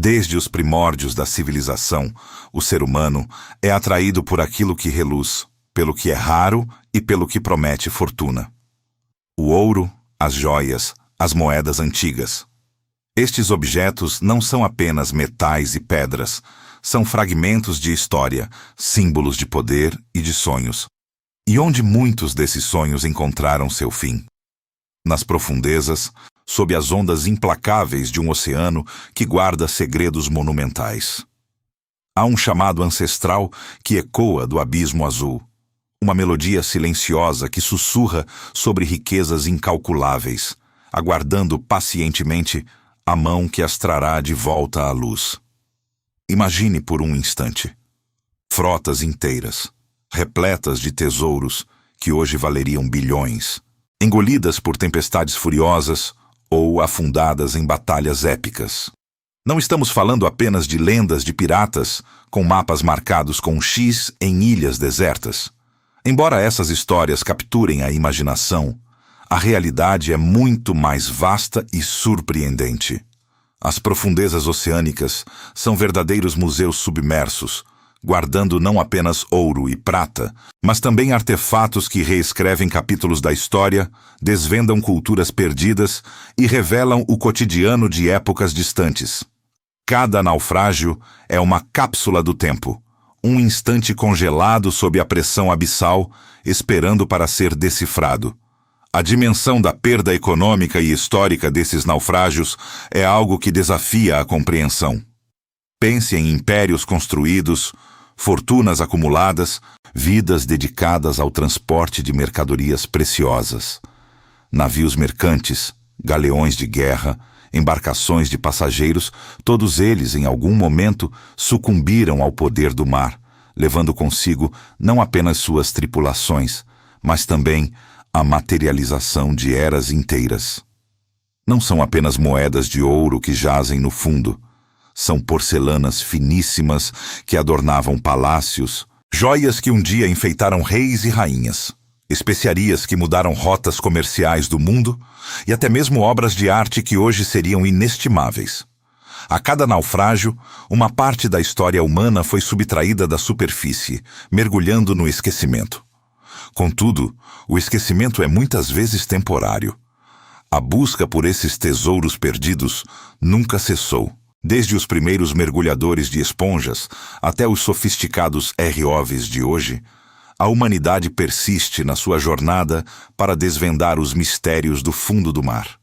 Desde os primórdios da civilização, o ser humano é atraído por aquilo que reluz, pelo que é raro e pelo que promete fortuna. O ouro, as joias, as moedas antigas. Estes objetos não são apenas metais e pedras, são fragmentos de história, símbolos de poder e de sonhos. E onde muitos desses sonhos encontraram seu fim? Nas profundezas, sob as ondas implacáveis de um oceano que guarda segredos monumentais. Há um chamado ancestral que ecoa do abismo azul, uma melodia silenciosa que sussurra sobre riquezas incalculáveis, aguardando pacientemente a mão que as trará de volta à luz. Imagine por um instante. Frotas inteiras, repletas de tesouros que hoje valeriam bilhões, engolidas por tempestades furiosas ou afundadas em batalhas épicas. Não estamos falando apenas de lendas de piratas com mapas marcados com um X em ilhas desertas. Embora essas histórias capturem a imaginação, a realidade é muito mais vasta e surpreendente. As profundezas oceânicas são verdadeiros museus submersos, guardando não apenas ouro e prata, mas também artefatos que reescrevem capítulos da história, desvendam culturas perdidas e revelam o cotidiano de épocas distantes. Cada naufrágio é uma cápsula do tempo, um instante congelado sob a pressão abissal, esperando para ser decifrado. A dimensão da perda econômica e histórica desses naufrágios é algo que desafia a compreensão. Pense em impérios construídos, fortunas acumuladas, vidas dedicadas ao transporte de mercadorias preciosas. Navios mercantes, galeões de guerra, embarcações de passageiros, todos eles, em algum momento, sucumbiram ao poder do mar, levando consigo não apenas suas tripulações, mas também a materialização de eras inteiras. Não são apenas moedas de ouro que jazem no fundo. São porcelanas finíssimas que adornavam palácios, joias que um dia enfeitaram reis e rainhas, especiarias que mudaram rotas comerciais do mundo e até mesmo obras de arte que hoje seriam inestimáveis. A cada naufrágio, uma parte da história humana foi subtraída da superfície, mergulhando no esquecimento. Contudo, o esquecimento é muitas vezes temporário. A busca por esses tesouros perdidos nunca cessou. Desde os primeiros mergulhadores de esponjas até os sofisticados ROVs de hoje, a humanidade persiste na sua jornada para desvendar os mistérios do fundo do mar.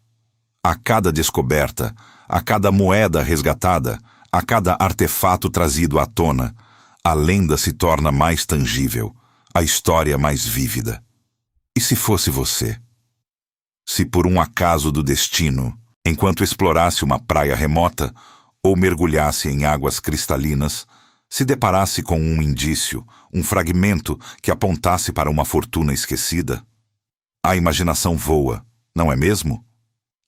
A cada descoberta, a cada moeda resgatada, a cada artefato trazido à tona, a lenda se torna mais tangível, a história mais vívida. E se fosse você? Se por um acaso do destino, enquanto explorasse uma praia remota, ou mergulhasse em águas cristalinas, se deparasse com um indício, um fragmento que apontasse para uma fortuna esquecida? A imaginação voa, não é mesmo?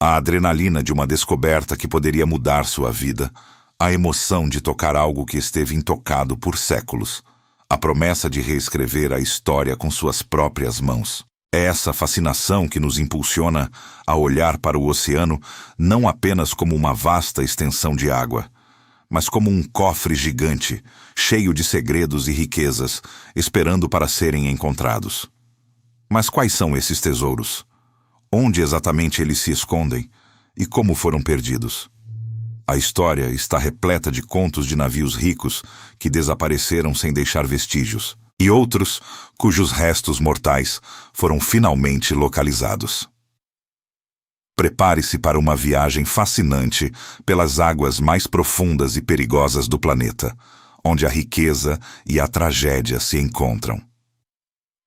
A adrenalina de uma descoberta que poderia mudar sua vida, a emoção de tocar algo que esteve intocado por séculos, a promessa de reescrever a história com suas próprias mãos. É essa fascinação que nos impulsiona a olhar para o oceano não apenas como uma vasta extensão de água, mas como um cofre gigante, cheio de segredos e riquezas, esperando para serem encontrados. Mas quais são esses tesouros? Onde exatamente eles se escondem? E como foram perdidos? A história está repleta de contos de navios ricos que desapareceram sem deixar vestígios, e outros cujos restos mortais foram finalmente localizados. Prepare-se para uma viagem fascinante pelas águas mais profundas e perigosas do planeta, onde a riqueza e a tragédia se encontram.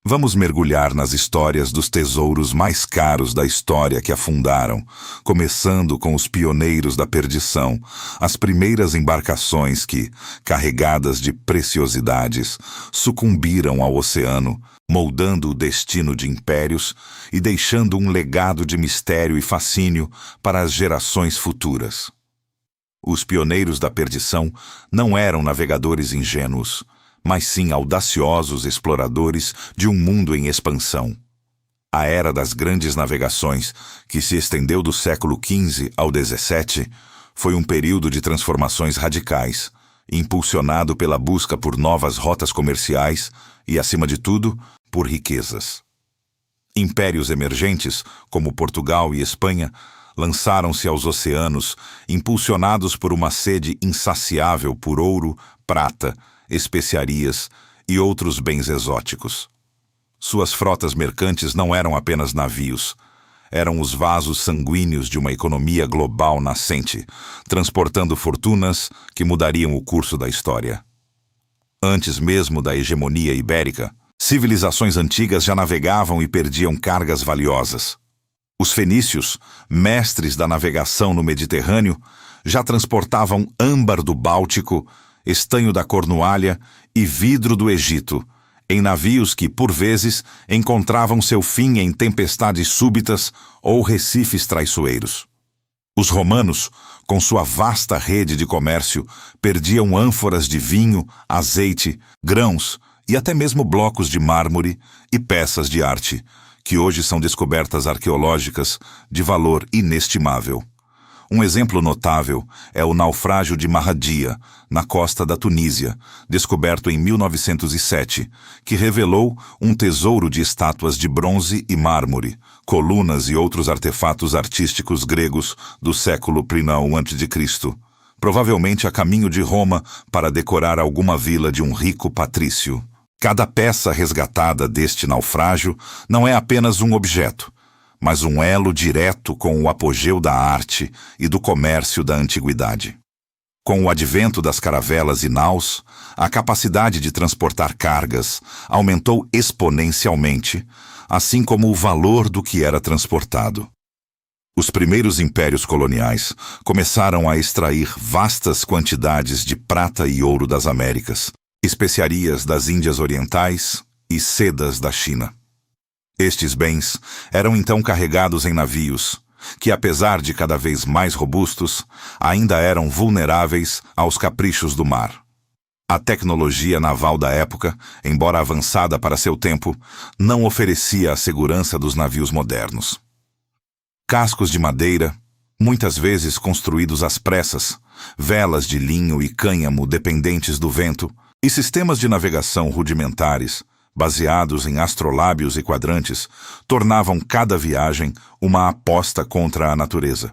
Vamos mergulhar nas histórias dos tesouros mais caros da história que afundaram, começando com os pioneiros da perdição, as primeiras embarcações que, carregadas de preciosidades, sucumbiram ao oceano, moldando o destino de impérios e deixando um legado de mistério e fascínio para as gerações futuras. Os pioneiros da perdição não eram navegadores ingênuos, mas sim audaciosos exploradores de um mundo em expansão. A era das grandes navegações, que se estendeu do século XV ao XVII, Foi um período de transformações radicais, impulsionado pela busca por novas rotas comerciais e, acima de tudo, por riquezas. Impérios emergentes, como Portugal e Espanha, lançaram-se aos oceanos, impulsionados por uma sede insaciável por ouro, prata, especiarias e outros bens exóticos. Suas frotas mercantes não eram apenas navios, eram os vasos sanguíneos de uma economia global nascente, transportando fortunas que mudariam o curso da história. Antes mesmo da hegemonia ibérica, civilizações antigas já navegavam e perdiam cargas valiosas. Os fenícios, mestres da navegação no Mediterrâneo, já transportavam âmbar do Báltico, estanho da Cornualha e vidro do Egito, em navios que, por vezes, encontravam seu fim em tempestades súbitas ou recifes traiçoeiros. Os romanos, com sua vasta rede de comércio, perdiam ânforas de vinho, azeite, grãos e até mesmo blocos de mármore e peças de arte, que hoje são descobertas arqueológicas de valor inestimável. Um exemplo notável é o naufrágio de Marradia, na costa da Tunísia, descoberto em 1907, que revelou um tesouro de estátuas de bronze e mármore, colunas e outros artefatos artísticos gregos do século I a.C., provavelmente a caminho de Roma para decorar alguma vila de um rico patrício. Cada peça resgatada deste naufrágio não é apenas um objeto, mas um elo direto com o apogeu da arte e do comércio da antiguidade. Com o advento das caravelas e naus, a capacidade de transportar cargas aumentou exponencialmente, assim como o valor do que era transportado. Os primeiros impérios coloniais começaram a extrair vastas quantidades de prata e ouro das Américas, especiarias das Índias Orientais e sedas da China. Estes bens eram então carregados em navios, que apesar de cada vez mais robustos, ainda eram vulneráveis aos caprichos do mar. A tecnologia naval da época, embora avançada para seu tempo, não oferecia a segurança dos navios modernos. Cascos de madeira, muitas vezes construídos às pressas, velas de linho e cânhamo dependentes do vento, e sistemas de navegação rudimentares, baseados em astrolábios e quadrantes, tornavam cada viagem uma aposta contra a natureza.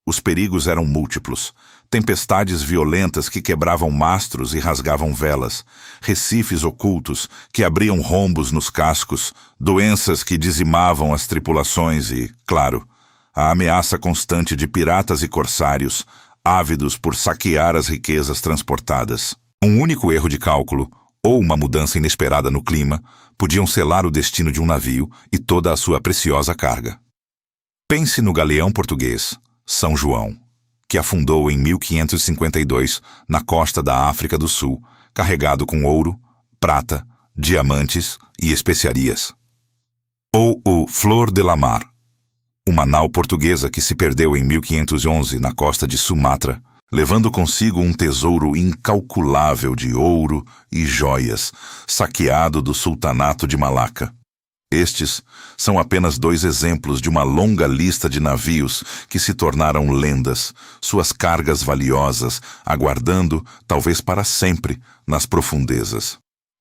Os perigos eram múltiplos: tempestades violentas que quebravam mastros e rasgavam velas, recifes ocultos que abriam rombos nos cascos, doenças que dizimavam as tripulações e, claro, a ameaça constante de piratas e corsários, ávidos por saquear as riquezas transportadas. Um único erro de cálculo, ou uma mudança inesperada no clima, podiam selar o destino de um navio e toda a sua preciosa carga. Pense no galeão português, São João, que afundou em 1552 na costa da África do Sul, carregado com ouro, prata, diamantes e especiarias. Ou o Flor de la Mar, uma nau portuguesa que se perdeu em 1511 na costa de Sumatra, levando consigo um tesouro incalculável de ouro e joias, saqueado do sultanato de Malaca. Estes são apenas 2 exemplos de uma longa lista de navios que se tornaram lendas, suas cargas valiosas, aguardando, talvez para sempre, nas profundezas.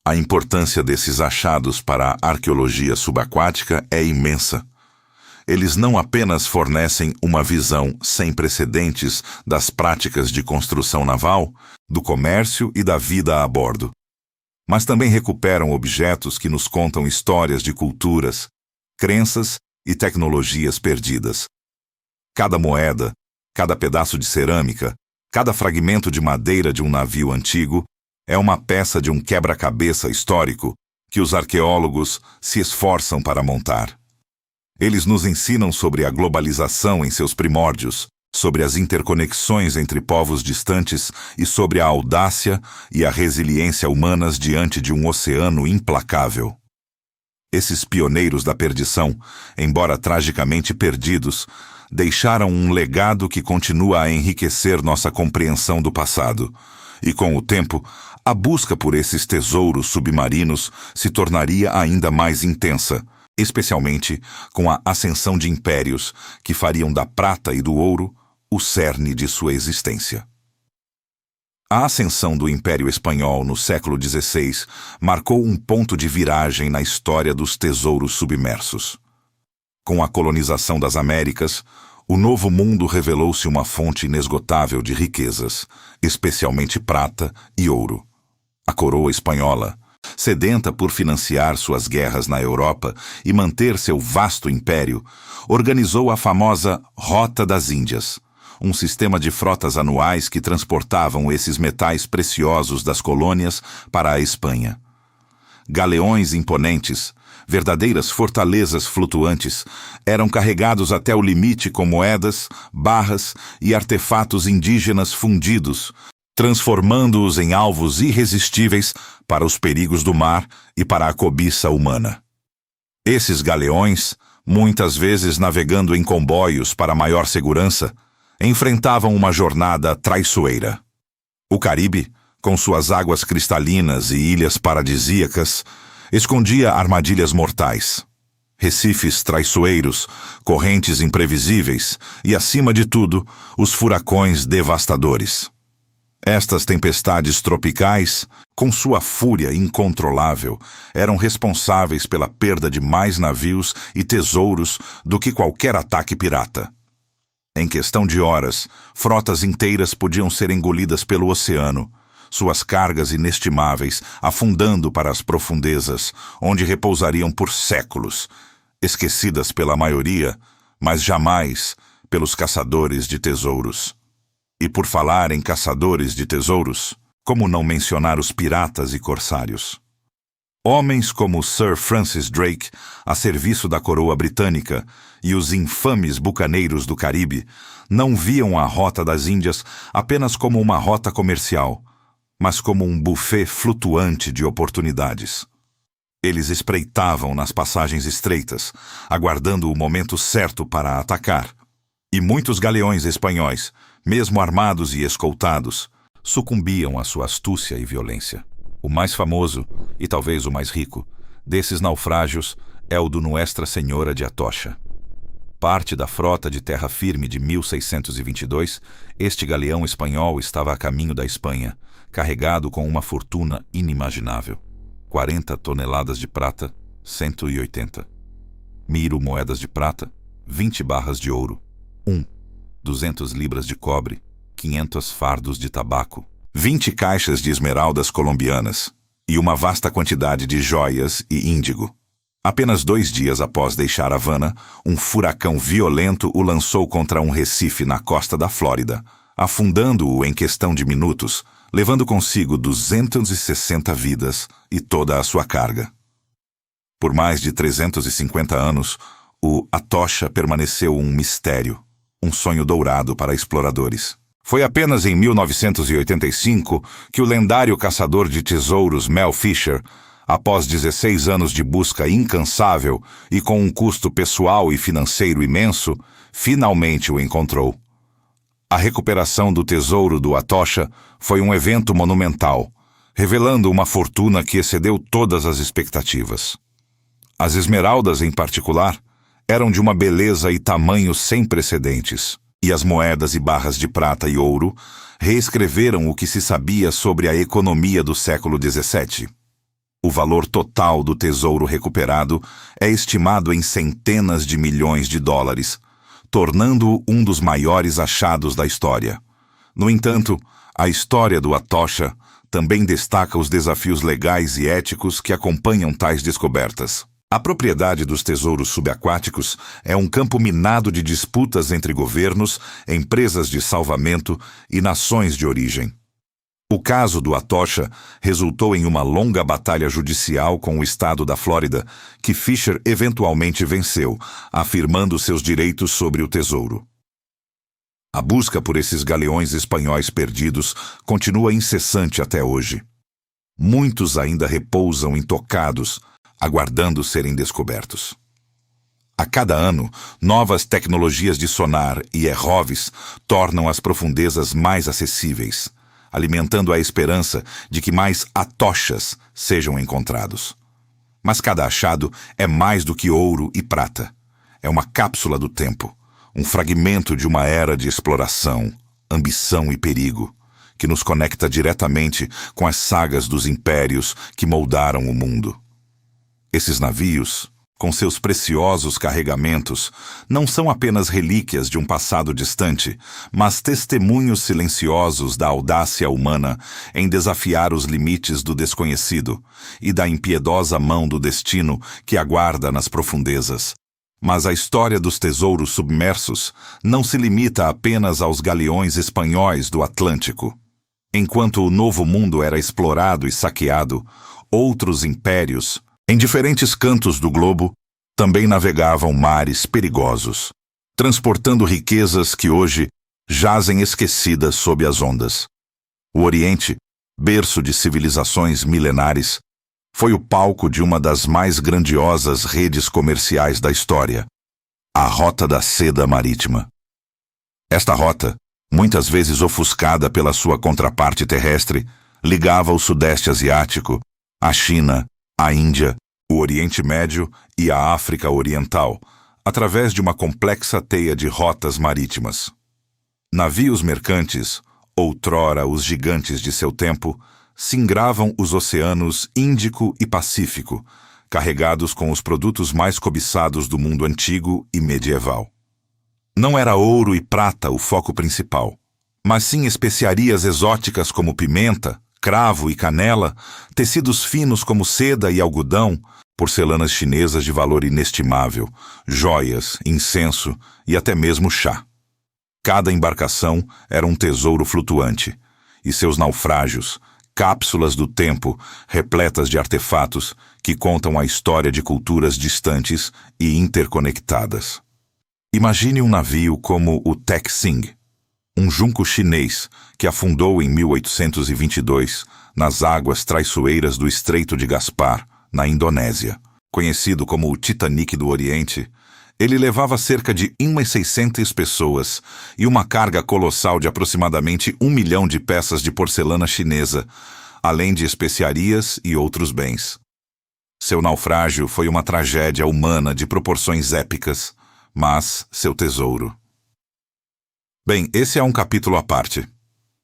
A importância desses achados para a arqueologia subaquática é imensa. Eles não apenas fornecem uma visão sem precedentes das práticas de construção naval, do comércio e da vida a bordo, mas também recuperam objetos que nos contam histórias de culturas, crenças e tecnologias perdidas. Cada moeda, cada pedaço de cerâmica, cada fragmento de madeira de um navio antigo é uma peça de um quebra-cabeça histórico que os arqueólogos se esforçam para montar. Eles nos ensinam sobre a globalização em seus primórdios, sobre as interconexões entre povos distantes e sobre a audácia e a resiliência humanas diante de um oceano implacável. Esses pioneiros da perdição, embora tragicamente perdidos, deixaram um legado que continua a enriquecer nossa compreensão do passado, e com o tempo, a busca por esses tesouros submarinos se tornaria ainda mais intensa, especialmente com a ascensão de impérios que fariam da prata e do ouro o cerne de sua existência. A ascensão do Império Espanhol no século XVI marcou um ponto de viragem na história dos tesouros submersos. Com a colonização das Américas, o Novo Mundo revelou-se uma fonte inesgotável de riquezas, especialmente prata e ouro. A coroa espanhola, sedenta por financiar suas guerras na Europa e manter seu vasto império, organizou a famosa Rota das Índias, um sistema de frotas anuais que transportavam esses metais preciosos das colônias para a Espanha. Galeões imponentes, verdadeiras fortalezas flutuantes, eram carregados até o limite com moedas, barras e artefatos indígenas fundidos, transformando-os em alvos irresistíveis para os perigos do mar e para a cobiça humana. Esses galeões, muitas vezes navegando em comboios para maior segurança, enfrentavam uma jornada traiçoeira. O Caribe, com suas águas cristalinas e ilhas paradisíacas, escondia armadilhas mortais. Recifes traiçoeiros, correntes imprevisíveis e, acima de tudo, os furacões devastadores. Estas tempestades tropicais, com sua fúria incontrolável, eram responsáveis pela perda de mais navios e tesouros do que qualquer ataque pirata. Em questão de horas, frotas inteiras podiam ser engolidas pelo oceano, suas cargas inestimáveis afundando para as profundezas, onde repousariam por séculos, esquecidas pela maioria, mas jamais pelos caçadores de tesouros. E por falar em caçadores de tesouros, como não mencionar os piratas e corsários? Homens como Sir Francis Drake, a serviço da coroa britânica, e os infames bucaneiros do Caribe, não viam a Rota das Índias apenas como uma rota comercial, mas como um buffet flutuante de oportunidades. Eles espreitavam nas passagens estreitas, aguardando o momento certo para atacar. E muitos galeões espanhóis, mesmo armados e escoltados, sucumbiam à sua astúcia e violência. O mais famoso, e talvez o mais rico, desses naufrágios é o do Nuestra Senhora de Atocha. Parte da frota de terra firme de 1622, este galeão espanhol estava a caminho da Espanha, carregado com uma fortuna inimaginável. 40 toneladas de prata, 180. 1000 moedas de prata, 20 barras de ouro. 200 libras de cobre, 500 fardos de tabaco, 20 caixas de esmeraldas colombianas e uma vasta quantidade de joias e índigo. Apenas 2 dias após deixar Havana, um furacão violento o lançou contra um recife na costa da Flórida, afundando-o em questão de minutos, levando consigo 260 vidas e toda a sua carga. Por mais de 350 anos, o Atocha permaneceu um mistério, um sonho dourado para exploradores. Foi apenas em 1985 que o lendário caçador de tesouros Mel Fisher, após 16 anos de busca incansável e com um custo pessoal e financeiro imenso, finalmente o encontrou. A recuperação do tesouro do Atocha foi um evento monumental, revelando uma fortuna que excedeu todas as expectativas. As esmeraldas, em particular, eram de uma beleza e tamanho sem precedentes, e as moedas e barras de prata e ouro reescreveram o que se sabia sobre a economia do século XVII. O valor total do tesouro recuperado é estimado em centenas de milhões de dólares, tornando-o um dos maiores achados da história. No entanto, a história do Atocha também destaca os desafios legais e éticos que acompanham tais descobertas. A propriedade dos tesouros subaquáticos é um campo minado de disputas entre governos, empresas de salvamento e nações de origem. O caso do Atocha resultou em uma longa batalha judicial com o estado da Flórida, que Fisher eventualmente venceu, afirmando seus direitos sobre o tesouro. A busca por esses galeões espanhóis perdidos continua incessante até hoje. Muitos ainda repousam intocados, aguardando serem descobertos. A cada ano, novas tecnologias de sonar e ROVs tornam as profundezas mais acessíveis, alimentando a esperança de que mais atochas sejam encontrados. Mas cada achado é mais do que ouro e prata. É uma cápsula do tempo, um fragmento de uma era de exploração, ambição e perigo, que nos conecta diretamente com as sagas dos impérios que moldaram o mundo. Esses navios, com seus preciosos carregamentos, não são apenas relíquias de um passado distante, mas testemunhos silenciosos da audácia humana em desafiar os limites do desconhecido e da impiedosa mão do destino que aguarda nas profundezas. Mas a história dos tesouros submersos não se limita apenas aos galeões espanhóis do Atlântico. Enquanto o Novo Mundo era explorado e saqueado, outros impérios, em diferentes cantos do globo, também navegavam mares perigosos, transportando riquezas que hoje jazem esquecidas sob as ondas. O Oriente, berço de civilizações milenares, foi o palco de uma das mais grandiosas redes comerciais da história, a Rota da Seda Marítima. Esta rota, muitas vezes ofuscada pela sua contraparte terrestre, ligava o Sudeste Asiático, a China, a Índia, o Oriente Médio e a África Oriental, através de uma complexa teia de rotas marítimas. Navios mercantes, outrora os gigantes de seu tempo, singravam os oceanos Índico e Pacífico, carregados com os produtos mais cobiçados do mundo antigo e medieval. Não era ouro e prata o foco principal, mas sim especiarias exóticas como pimenta, cravo e canela, tecidos finos como seda e algodão, porcelanas chinesas de valor inestimável, joias, incenso e até mesmo chá. Cada embarcação era um tesouro flutuante, e seus naufrágios, cápsulas do tempo repletas de artefatos que contam a história de culturas distantes e interconectadas. Imagine um navio como o Tek-Sing, um junco chinês que afundou em 1822 nas águas traiçoeiras do Estreito de Gaspar, na Indonésia. Conhecido como o Titanic do Oriente, ele levava cerca de 1.600 pessoas e uma carga colossal de aproximadamente 1 milhão de peças de porcelana chinesa, além de especiarias e outros bens. Seu naufrágio foi uma tragédia humana de proporções épicas, mas seu tesouro. Bem, esse é um capítulo à parte.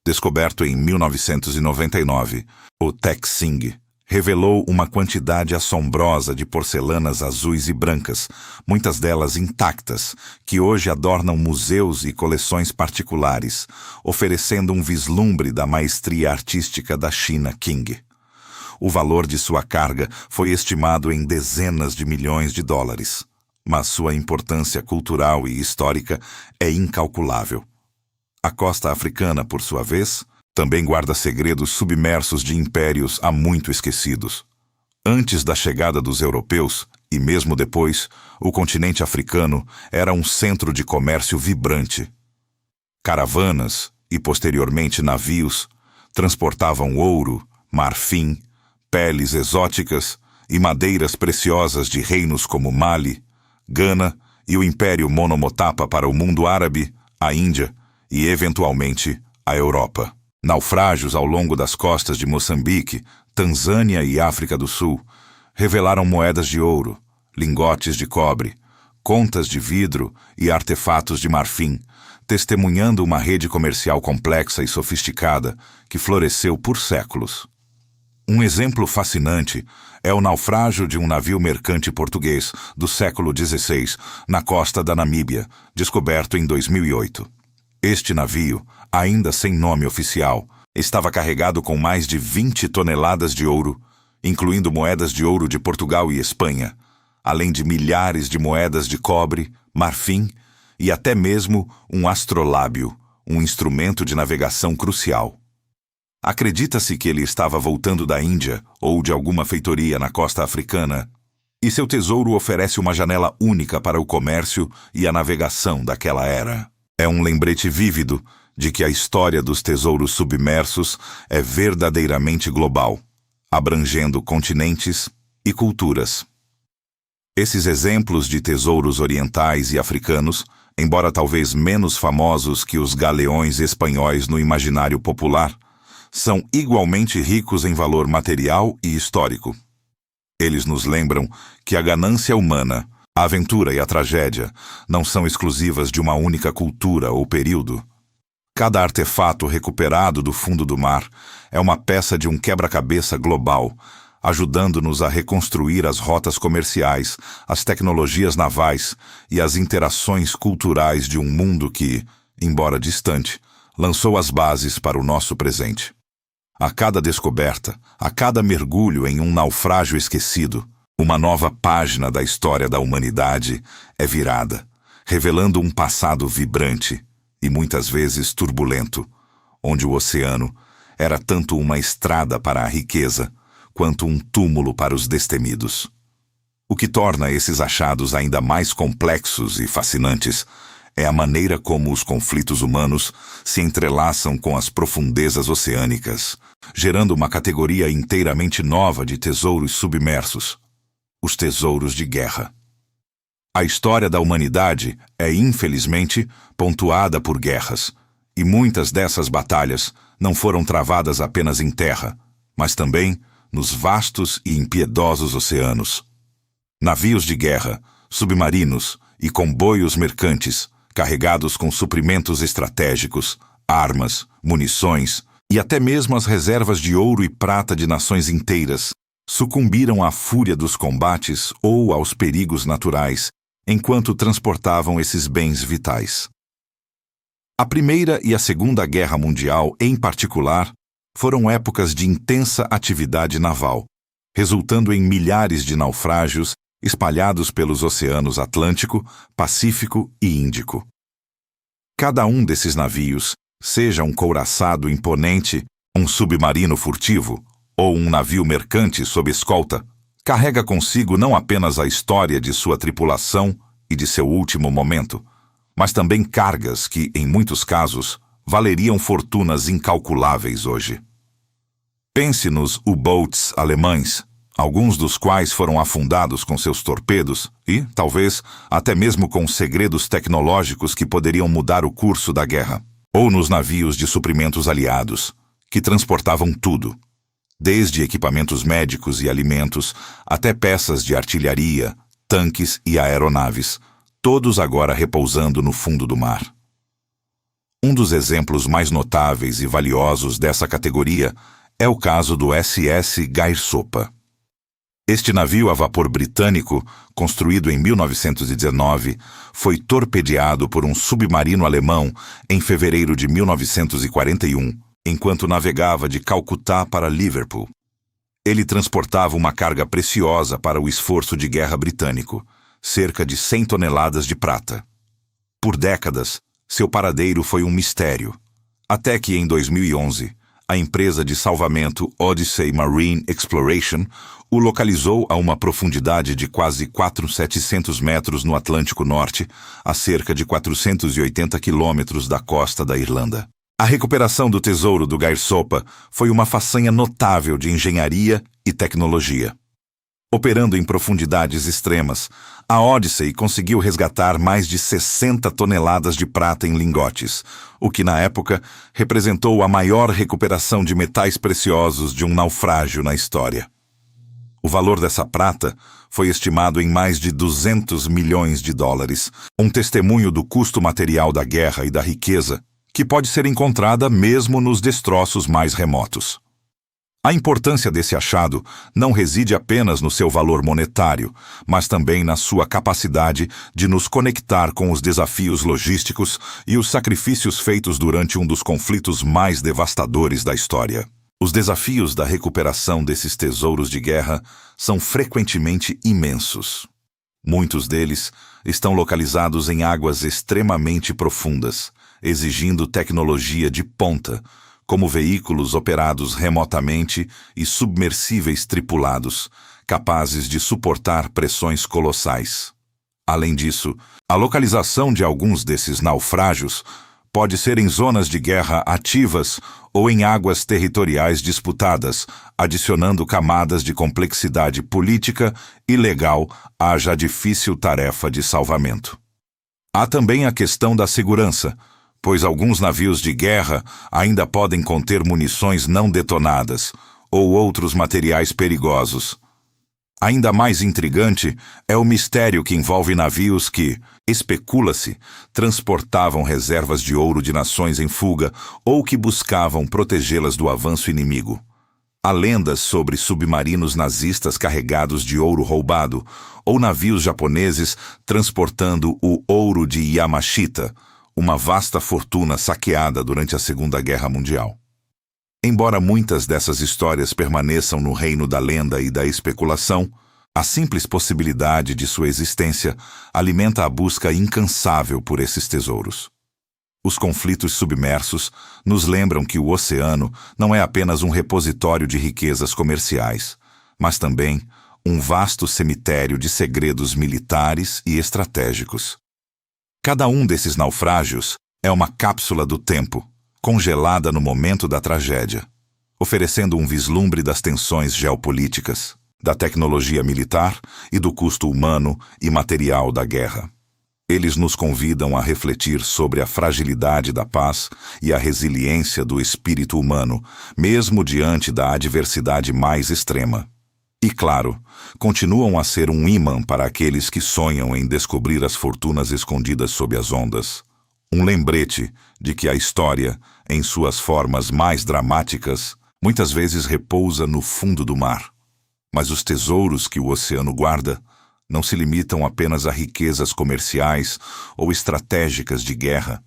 Descoberto em 1999, o Tek-Sing revelou uma quantidade assombrosa de porcelanas azuis e brancas, muitas delas intactas, que hoje adornam museus e coleções particulares, oferecendo um vislumbre da maestria artística da China Qing. O valor de sua carga foi estimado em dezenas de milhões de dólares, mas sua importância cultural e histórica é incalculável. A costa africana, por sua vez, também guarda segredos submersos de impérios há muito esquecidos. Antes da chegada dos europeus, e mesmo depois, o continente africano era um centro de comércio vibrante. Caravanas, e posteriormente navios, transportavam ouro, marfim, peles exóticas e madeiras preciosas de reinos como Mali, Gana e o Império Monomotapa para o mundo árabe, a Índia e, eventualmente, a Europa. Naufrágios ao longo das costas de Moçambique, Tanzânia e África do Sul revelaram moedas de ouro, lingotes de cobre, contas de vidro e artefatos de marfim, testemunhando uma rede comercial complexa e sofisticada que floresceu por séculos. Um exemplo fascinante é o naufrágio de um navio mercante português do século XVI na costa da Namíbia, descoberto em 2008. Este navio, ainda sem nome oficial, estava carregado com mais de 20 toneladas de ouro, incluindo moedas de ouro de Portugal e Espanha, além de milhares de moedas de cobre, marfim e até mesmo um astrolábio, um instrumento de navegação crucial. Acredita-se que ele estava voltando da Índia ou de alguma feitoria na costa africana, e seu tesouro oferece uma janela única para o comércio e a navegação daquela era. É um lembrete vívido de que a história dos tesouros submersos é verdadeiramente global, abrangendo continentes e culturas. Esses exemplos de tesouros orientais e africanos, embora talvez menos famosos que os galeões espanhóis no imaginário popular, são igualmente ricos em valor material e histórico. Eles nos lembram que a ganância humana, A aventura e a tragédia não são exclusivas de uma única cultura ou período. Cada artefato recuperado do fundo do mar é uma peça de um quebra-cabeça global, ajudando-nos a reconstruir as rotas comerciais, as tecnologias navais e as interações culturais de um mundo que, embora distante, lançou as bases para o nosso presente. A cada descoberta, a cada mergulho em um naufrágio esquecido, uma nova página da história da humanidade é virada, revelando um passado vibrante e muitas vezes turbulento, onde o oceano era tanto uma estrada para a riqueza quanto um túmulo para os destemidos. O que torna esses achados ainda mais complexos e fascinantes é a maneira como os conflitos humanos se entrelaçam com as profundezas oceânicas, gerando uma categoria inteiramente nova de tesouros submersos: os tesouros de guerra. A história da humanidade é, infelizmente, pontuada por guerras, e muitas dessas batalhas não foram travadas apenas em terra, mas também nos vastos e impiedosos oceanos. Navios de guerra, submarinos e comboios mercantes, carregados com suprimentos estratégicos, armas, munições e até mesmo as reservas de ouro e prata de nações inteiras, sucumbiram à fúria dos combates ou aos perigos naturais, enquanto transportavam esses bens vitais. A Primeira e a Segunda Guerra Mundial, em particular, foram épocas de intensa atividade naval, resultando em milhares de naufrágios espalhados pelos oceanos Atlântico, Pacífico e Índico. Cada um desses navios, seja um couraçado imponente, um submarino furtivo ou um navio mercante sob escolta, carrega consigo não apenas a história de sua tripulação e de seu último momento, mas também cargas que, em muitos casos, valeriam fortunas incalculáveis hoje. Pense nos U-boats alemães, alguns dos quais foram afundados com seus torpedos e, talvez, até mesmo com segredos tecnológicos que poderiam mudar o curso da guerra. Ou nos navios de suprimentos aliados, que transportavam tudo, desde equipamentos médicos e alimentos até peças de artilharia, tanques e aeronaves, todos agora repousando no fundo do mar. Um dos exemplos mais notáveis e valiosos dessa categoria é o caso do SS Geir Sopa. Este navio a vapor britânico, construído em 1919, foi torpedeado por um submarino alemão em fevereiro de 1941, enquanto navegava de Calcutá para Liverpool. Ele transportava uma carga preciosa para o esforço de guerra britânico, cerca de 100 toneladas de prata. Por décadas, seu paradeiro foi um mistério, até que em 2011, a empresa de salvamento Odyssey Marine Exploration o localizou a uma profundidade de quase 4.700 metros no Atlântico Norte, a cerca de 480 quilômetros da costa da Irlanda. A recuperação do tesouro do Geir Sopa foi uma façanha notável de engenharia e tecnologia. Operando em profundidades extremas, a Odyssey conseguiu resgatar mais de 60 toneladas de prata em lingotes, o que na época representou a maior recuperação de metais preciosos de um naufrágio na história. O valor dessa prata foi estimado em mais de 200 milhões de dólares, um testemunho do custo material da guerra e da riqueza, que pode ser encontrada mesmo nos destroços mais remotos. A importância desse achado não reside apenas no seu valor monetário, mas também na sua capacidade de nos conectar com os desafios logísticos e os sacrifícios feitos durante um dos conflitos mais devastadores da história. Os desafios da recuperação desses tesouros de guerra são frequentemente imensos. Muitos deles estão localizados em águas extremamente profundas, exigindo tecnologia de ponta, como veículos operados remotamente e submersíveis tripulados, capazes de suportar pressões colossais. Além disso, a localização de alguns desses naufrágios pode ser em zonas de guerra ativas ou em águas territoriais disputadas, adicionando camadas de complexidade política e legal à já difícil tarefa de salvamento. Há também a questão da segurança, pois alguns navios de guerra ainda podem conter munições não detonadas ou outros materiais perigosos. Ainda mais intrigante é o mistério que envolve navios que, especula-se, transportavam reservas de ouro de nações em fuga ou que buscavam protegê-las do avanço inimigo. Há lendas sobre submarinos nazistas carregados de ouro roubado ou navios japoneses transportando o ouro de Yamashita, uma vasta fortuna saqueada durante a Segunda Guerra Mundial. Embora muitas dessas histórias permaneçam no reino da lenda e da especulação, a simples possibilidade de sua existência alimenta a busca incansável por esses tesouros. Os conflitos submersos nos lembram que o oceano não é apenas um repositório de riquezas comerciais, mas também um vasto cemitério de segredos militares e estratégicos. Cada um desses naufrágios é uma cápsula do tempo, congelada no momento da tragédia, oferecendo um vislumbre das tensões geopolíticas, da tecnologia militar e do custo humano e material da guerra. Eles nos convidam a refletir sobre a fragilidade da paz e a resiliência do espírito humano, mesmo diante da adversidade mais extrema. E, claro, continuam a ser um imã para aqueles que sonham em descobrir as fortunas escondidas sob as ondas. Um lembrete de que a história, em suas formas mais dramáticas, muitas vezes repousa no fundo do mar. Mas os tesouros que o oceano guarda não se limitam apenas a riquezas comerciais ou estratégicas de guerra.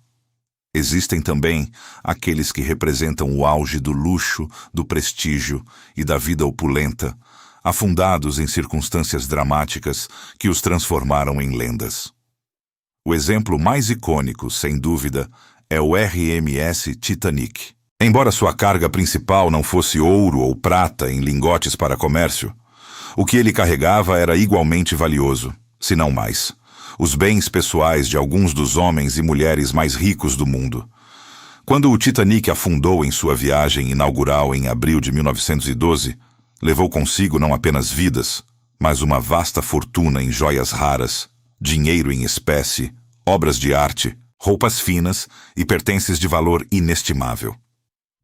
Existem também aqueles que representam o auge do luxo, do prestígio e da vida opulenta, afundados em circunstâncias dramáticas que os transformaram em lendas. O exemplo mais icônico, sem dúvida, é o RMS Titanic. Embora sua carga principal não fosse ouro ou prata em lingotes para comércio, o que ele carregava era igualmente valioso, se não mais. Os bens pessoais de alguns dos homens e mulheres mais ricos do mundo. Quando o Titanic afundou em sua viagem inaugural em abril de 1912, levou consigo não apenas vidas, mas uma vasta fortuna em joias raras, dinheiro em espécie, obras de arte, roupas finas e pertences de valor inestimável.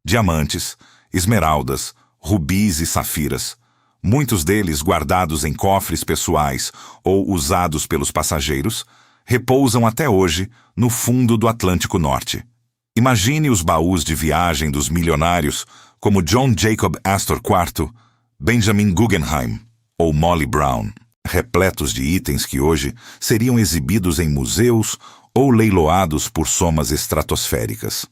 Diamantes, esmeraldas, rubis e safiras, muitos deles guardados em cofres pessoais ou usados pelos passageiros, repousam até hoje no fundo do Atlântico Norte. Imagine os baús de viagem dos milionários como John Jacob Astor IV, Benjamin Guggenheim ou Molly Brown, repletos de itens que hoje seriam exibidos em museus ou leiloados por somas estratosféricas.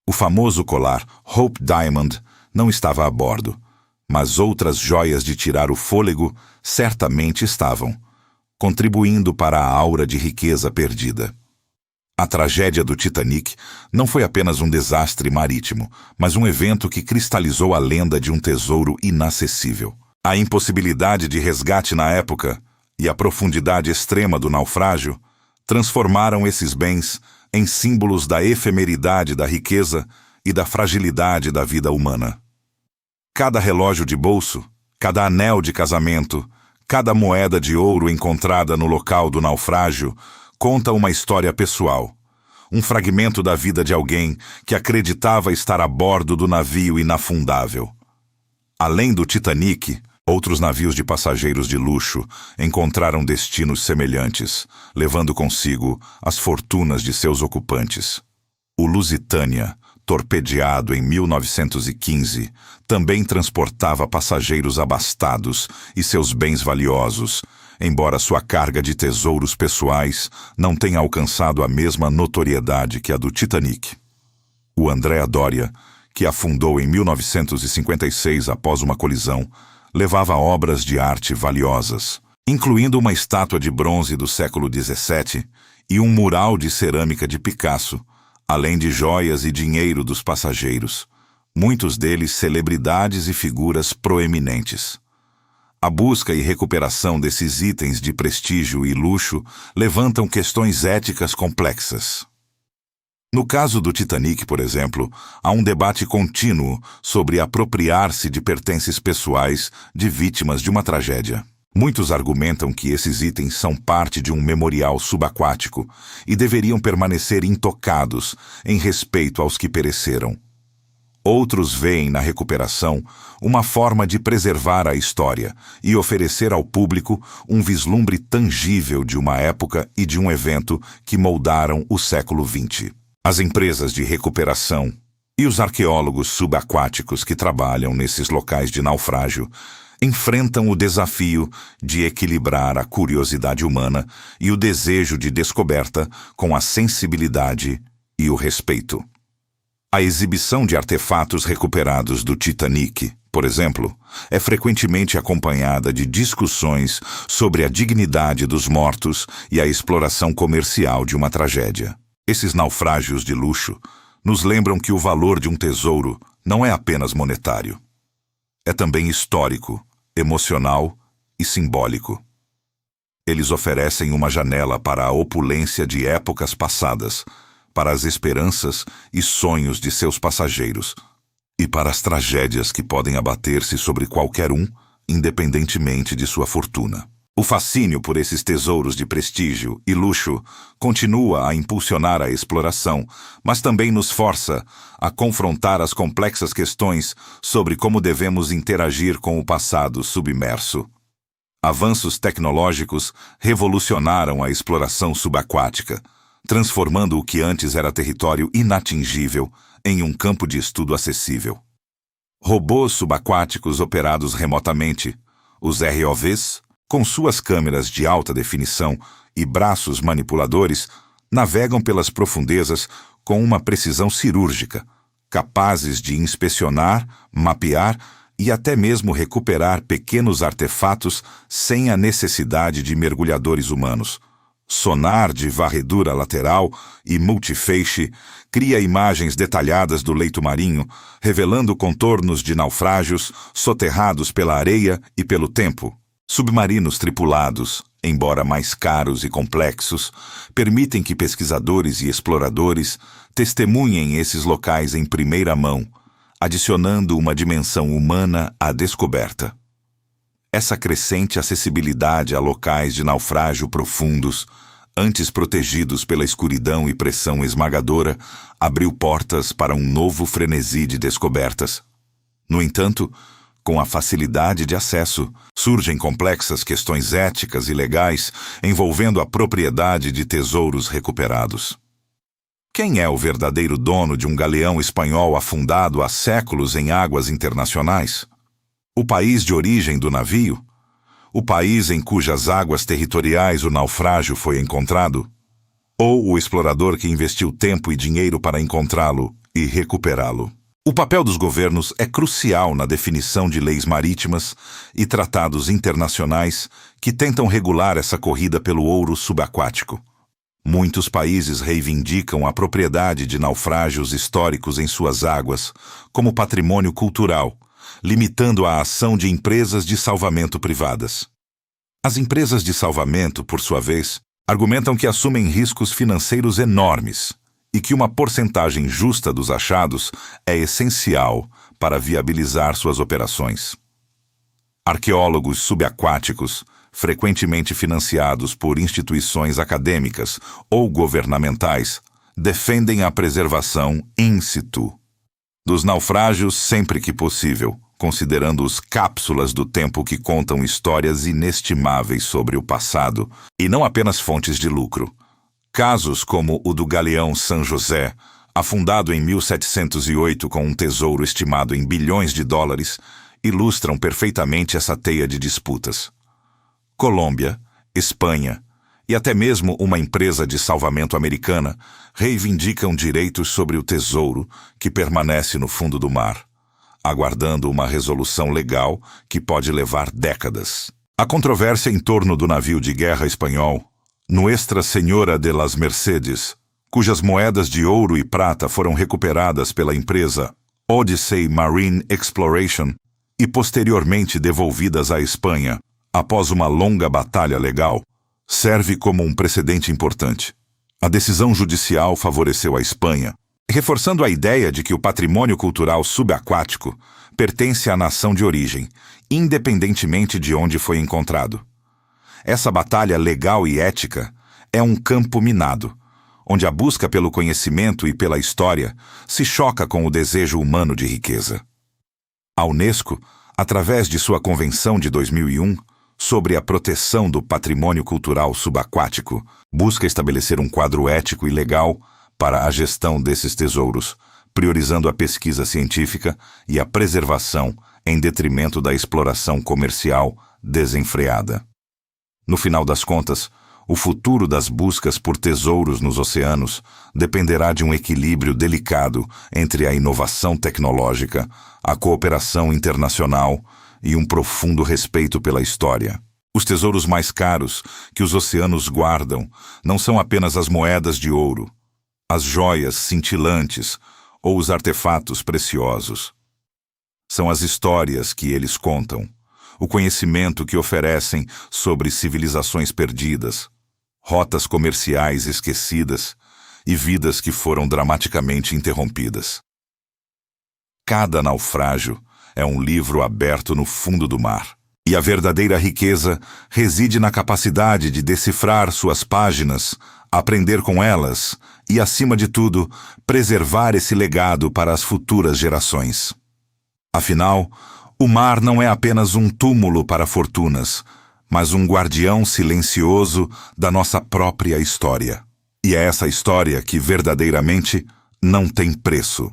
O famoso colar Hope Diamond não estava a bordo, mas outras joias de tirar o fôlego certamente estavam, contribuindo para a aura de riqueza perdida. A tragédia do Titanic não foi apenas um desastre marítimo, mas um evento que cristalizou a lenda de um tesouro inacessível. A impossibilidade de resgate na época e a profundidade extrema do naufrágio transformaram esses bens em símbolos da efemeridade da riqueza e da fragilidade da vida humana. Cada relógio de bolso, cada anel de casamento, cada moeda de ouro encontrada no local do naufrágio conta uma história pessoal, um fragmento da vida de alguém que acreditava estar a bordo do navio inafundável. Além do Titanic, outros navios de passageiros de luxo encontraram destinos semelhantes, levando consigo as fortunas de seus ocupantes. O Lusitânia, torpedeado em 1915, também transportava passageiros abastados e seus bens valiosos, embora sua carga de tesouros pessoais não tenha alcançado a mesma notoriedade que a do Titanic. O Andrea Doria, que afundou em 1956 após uma colisão, levava obras de arte valiosas, incluindo uma estátua de bronze do século XVII e um mural de cerâmica de Picasso, além de joias e dinheiro dos passageiros, muitos deles celebridades e figuras proeminentes. A busca e recuperação desses itens de prestígio e luxo levantam questões éticas complexas. No caso do Titanic, por exemplo, há um debate contínuo sobre apropriar-se de pertences pessoais de vítimas de uma tragédia. Muitos argumentam que esses itens são parte de um memorial subaquático e deveriam permanecer intocados em respeito aos que pereceram. Outros veem na recuperação uma forma de preservar a história e oferecer ao público um vislumbre tangível de uma época e de um evento que moldaram o século XX. As empresas de recuperação e os arqueólogos subaquáticos que trabalham nesses locais de naufrágio enfrentam o desafio de equilibrar a curiosidade humana e o desejo de descoberta com a sensibilidade e o respeito. A exibição de artefatos recuperados do Titanic, por exemplo, é frequentemente acompanhada de discussões sobre a dignidade dos mortos e a exploração comercial de uma tragédia. Esses naufrágios de luxo nos lembram que o valor de um tesouro não é apenas monetário. É também histórico, emocional e simbólico. Eles oferecem uma janela para a opulência de épocas passadas, para as esperanças e sonhos de seus passageiros, e para as tragédias que podem abater-se sobre qualquer um, independentemente de sua fortuna. O fascínio por esses tesouros de prestígio e luxo continua a impulsionar a exploração, mas também nos força a confrontar as complexas questões sobre como devemos interagir com o passado submerso. Avanços tecnológicos revolucionaram a exploração subaquática, transformando o que antes era território inatingível em um campo de estudo acessível. Robôs subaquáticos operados remotamente, os ROVs, com suas câmeras de alta definição e braços manipuladores, navegam pelas profundezas com uma precisão cirúrgica, capazes de inspecionar, mapear e até mesmo recuperar pequenos artefatos sem a necessidade de mergulhadores humanos. Sonar de varredura lateral e multifeixe cria imagens detalhadas do leito marinho, revelando contornos de naufrágios soterrados pela areia e pelo tempo. Submarinos tripulados, embora mais caros e complexos, permitem que pesquisadores e exploradores testemunhem esses locais em primeira mão, adicionando uma dimensão humana à descoberta. Essa crescente acessibilidade a locais de naufrágio profundos, antes protegidos pela escuridão e pressão esmagadora, abriu portas para um novo frenesi de descobertas. No entanto, com a facilidade de acesso, surgem complexas questões éticas e legais envolvendo a propriedade de tesouros recuperados. Quem é o verdadeiro dono de um galeão espanhol afundado há séculos em águas internacionais? O país de origem do navio? O país em cujas águas territoriais o naufrágio foi encontrado? Ou o explorador que investiu tempo e dinheiro para encontrá-lo e recuperá-lo? O papel dos governos é crucial na definição de leis marítimas e tratados internacionais que tentam regular essa corrida pelo ouro subaquático. Muitos países reivindicam a propriedade de naufrágios históricos em suas águas como patrimônio cultural, limitando a ação de empresas de salvamento privadas. As empresas de salvamento, por sua vez, argumentam que assumem riscos financeiros enormes e que uma porcentagem justa dos achados é essencial para viabilizar suas operações. Arqueólogos subaquáticos, frequentemente financiados por instituições acadêmicas ou governamentais, defendem a preservação in situ dos naufrágios sempre que possível, considerando-os cápsulas do tempo que contam histórias inestimáveis sobre o passado e não apenas fontes de lucro. Casos como o do galeão San José, afundado em 1708 com um tesouro estimado em bilhões de dólares, ilustram perfeitamente essa teia de disputas. Colômbia, Espanha e até mesmo uma empresa de salvamento americana reivindicam direitos sobre o tesouro que permanece no fundo do mar, aguardando uma resolução legal que pode levar décadas. A controvérsia em torno do navio de guerra espanhol Nuestra Senhora de las Mercedes, cujas moedas de ouro e prata foram recuperadas pela empresa Odyssey Marine Exploration e posteriormente devolvidas à Espanha após uma longa batalha legal, serve como um precedente importante. A decisão judicial favoreceu a Espanha, reforçando a ideia de que o patrimônio cultural subaquático pertence à nação de origem, independentemente de onde foi encontrado. Essa batalha legal e ética é um campo minado, onde a busca pelo conhecimento e pela história se choca com o desejo humano de riqueza. A Unesco, através de sua Convenção de 2001 sobre a proteção do patrimônio cultural subaquático, busca estabelecer um quadro ético e legal para a gestão desses tesouros, priorizando a pesquisa científica e a preservação em detrimento da exploração comercial desenfreada. No final das contas, o futuro das buscas por tesouros nos oceanos dependerá de um equilíbrio delicado entre a inovação tecnológica, a cooperação internacional e um profundo respeito pela história. Os tesouros mais caros que os oceanos guardam não são apenas as moedas de ouro, as joias cintilantes ou os artefatos preciosos. São as histórias que eles contam, o conhecimento que oferecem sobre civilizações perdidas, rotas comerciais esquecidas e vidas que foram dramaticamente interrompidas. Cada naufrágio é um livro aberto no fundo do mar, e a verdadeira riqueza reside na capacidade de decifrar suas páginas, aprender com elas e, acima de tudo, preservar esse legado para as futuras gerações. Afinal, o mar não é apenas um túmulo para fortunas, mas um guardião silencioso da nossa própria história. E é essa história que verdadeiramente não tem preço.